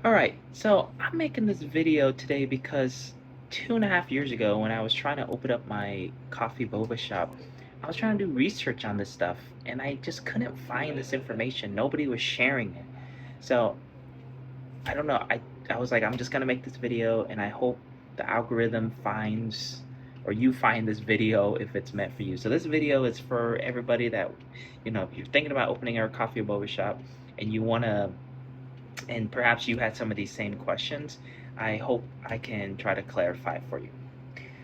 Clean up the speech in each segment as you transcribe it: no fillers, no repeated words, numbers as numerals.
Alright, so I'm making this video today because 2.5 years ago when I was trying to open up my coffee boba shop, I was trying to do research on this stuff and I just couldn't find this information. Nobody was sharing it. So I don't know. I was like, I'm just gonna make this video and I hope the algorithm finds or you find this video if it's meant for you. So this video is for everybody that, if you're thinking about opening a coffee or boba shop and you wanna and perhaps you had some of these same questions, I hope I can try to clarify for you.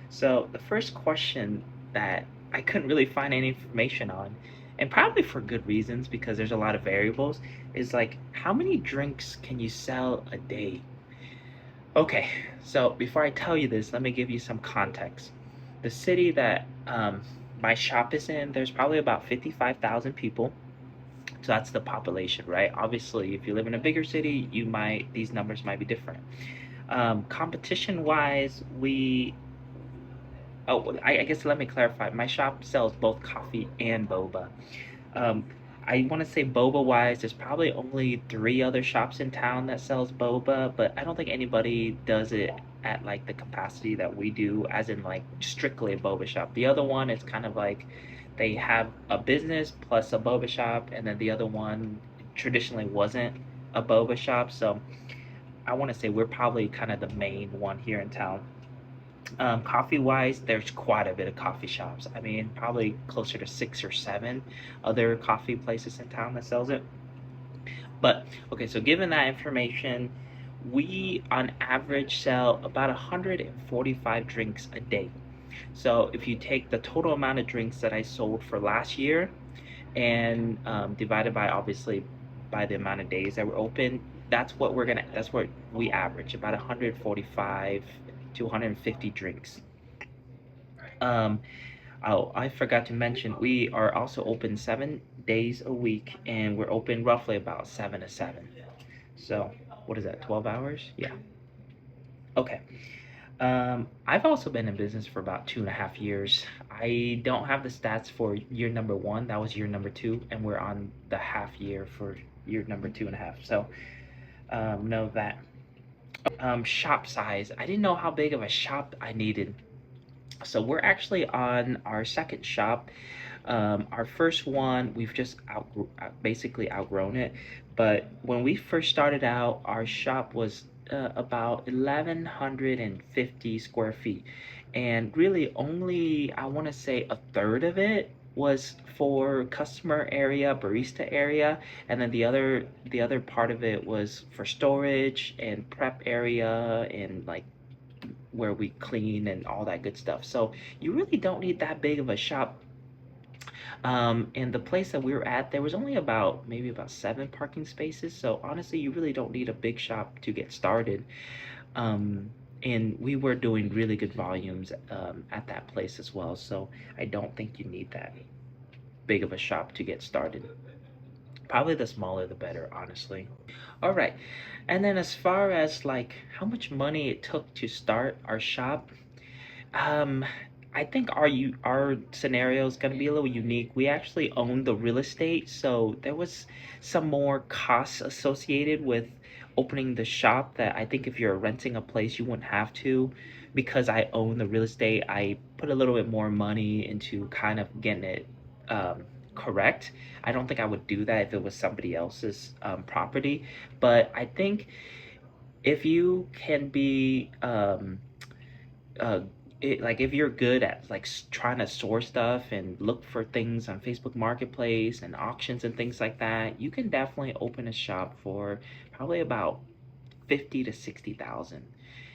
So the first question that I couldn't really find any information on, and probably for good reasons because there's a lot of variables, is like how many drinks can you sell a day? Okay, so before I tell you this, let me give you some context. The city that my shop is in, there's probably about 55,000 people. So that's the population, right? Obviously, if you live in a bigger city, these numbers might be different. Competition wise, I guess let me clarify. My shop sells both coffee and boba. Um, I want to say boba wise, there's probably only three other shops in town that sells boba, but I don't think anybody does it at like the capacity that we do, as in like strictly a boba shop. The other one is kind of like they have a business plus a boba shop, and then the other one traditionally wasn't a boba shop. So I want to say we're probably kind of the main one here in town. Coffee wise, there's quite a bit of coffee shops. I mean, probably closer to six or seven other coffee places in town that sells it. But okay, so given that information, we on average sell about 145 drinks a day. So if you take the total amount of drinks that I sold for last year and divided by obviously by the amount of days that we're open, that's what we average about 145 to 150 drinks. Um, oh, I forgot to mention, we are also open 7 days a week, and we're open roughly about 7 to 7. So, what is that, 12 hours? Yeah. Okay. I've also been in business for about 2.5 years. I don't have the stats for year number one. That was year number two, and we're on the half year for year number 2.5. So, know that. Shop size. I didn't know how big of a shop I needed. So we're actually on our second shop. Our first one, we've just basically outgrown it. But when we first started out, our shop was about 1,150 square feet. And really only, I want to say a third of it was for customer area, barista area, and then the other part of it was for storage and prep area and like where we clean and all that good stuff. So you really don't need that big of a shop. And the place that we were at, there was only maybe about 7 parking spaces. So honestly, you really don't need a big shop to get started. And we were doing really good volumes at that place as well. So I don't think you need that big of a shop to get started. Probably the smaller the better, honestly. All right. And then as far as like how much money it took to start our shop, um, I think our scenario is going to be a little unique. We actually own the real estate, so there was some more costs associated with opening the shop that I think if you're renting a place you wouldn't have to. Because I own the real estate, I put a little bit more money into kind of getting it um, correct. I don't think I would do that if it was somebody else's property, but I think if you can be uh, like if you're good at like trying to source stuff and look for things on Facebook Marketplace and auctions and things like that, you can definitely open a shop for probably about 50 to 60,000,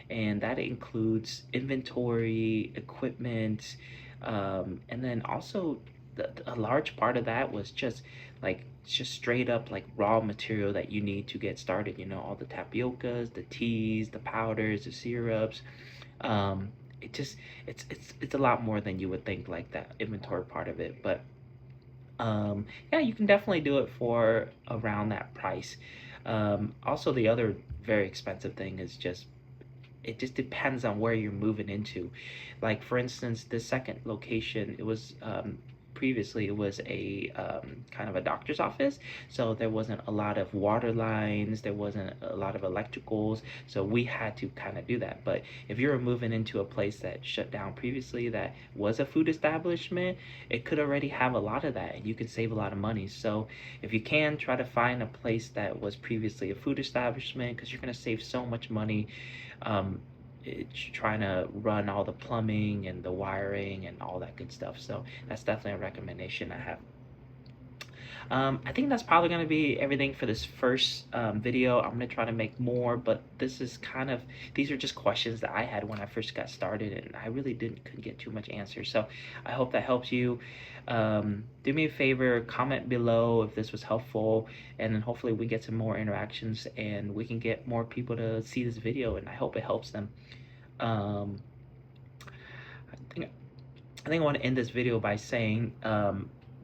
and that includes inventory, equipment, and then also a large part of that was just straight up like raw material that you need to get started. All the tapiokas, the teas, the powders, the syrups. Um, it just it's a lot more than you would think, like that inventory part of it. But yeah, you can definitely do it for around that price. Also, the other very expensive thing is it just depends on where you're moving into. Like for instance, the second location, it was previously it was a kind of a doctor's office, so there wasn't a lot of water lines, there wasn't a lot of electricals, so we had to kind of do that. But if you were moving into a place that shut down previously that was a food establishment, it could already have a lot of that, and you could save a lot of money. So if you can, try to find a place that was previously a food establishment, because you're going to save so much money. um, Trying to run all the plumbing and the wiring and all that good stuff. So that's definitely a recommendation I have. I think that's probably going to be everything for this first video. I'm going to try to make more, but this is kind of, these are just questions that I had when I first got started, and I really couldn't get too much answers. So I hope that helps you. Do me a favor, comment below if this was helpful, and then hopefully we get some more interactions and we can get more people to see this video, and I hope it helps them. Um, I think I want to end this video by saying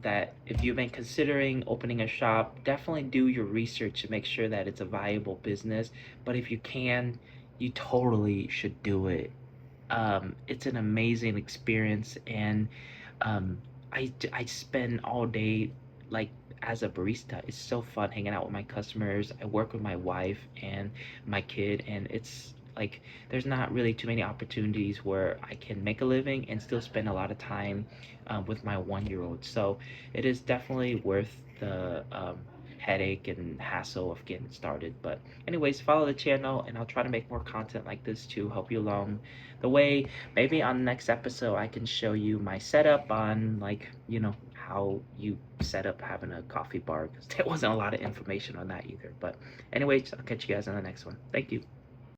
that if you've been considering opening a shop, definitely do your research to make sure that it's a viable business. But if you can, you totally should do it. It's an amazing experience, and um, I spend all day like as a barista. It's so fun hanging out with my customers. I work with my wife and my kid, and it's like there's not really too many opportunities where I can make a living and still spend a lot of time with my 1-year-old. So it is definitely worth the headache and hassle of getting started. But anyways, follow the channel, and I'll try to make more content like this to help you along the way. Maybe on the next episode I can show you my setup on, like, you know, how you set up having a coffee bar, because there wasn't a lot of information on that either. But anyways, I'll catch you guys on the next one. Thank you.